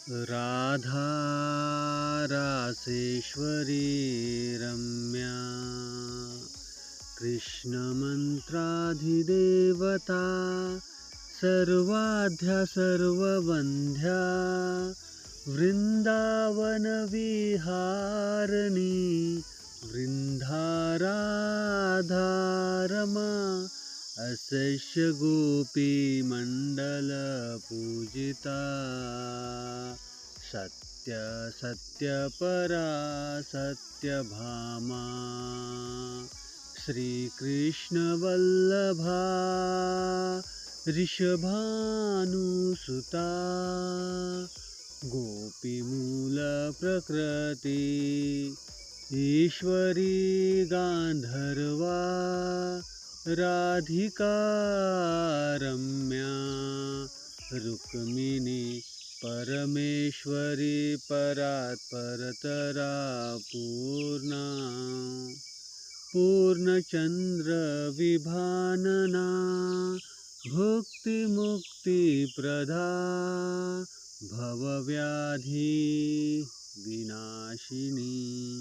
राधा रासेश्वरी रम्या कृष्णमन्त्राधिदेवता सर्वाध्या सर्ववन्ध्या वृन्दावनविहारिणी वृन्दाराधारमा अस्य गोपीमण्डलपूजिता सत्य सत्यपरा सत्यभामा श्रीकृष्णवल्लभा ऋषभानुसुता गोपीमूलप्रकृति ईश्वरी गान्धर्वा राधिका रम्या रुक्मिणी परमेश्वरी परात्परतरा पूर्णा पूर्णचन्द्रविभानना भुक्तिमुक्तिप्रदा भवव्याधि विनाशिनी।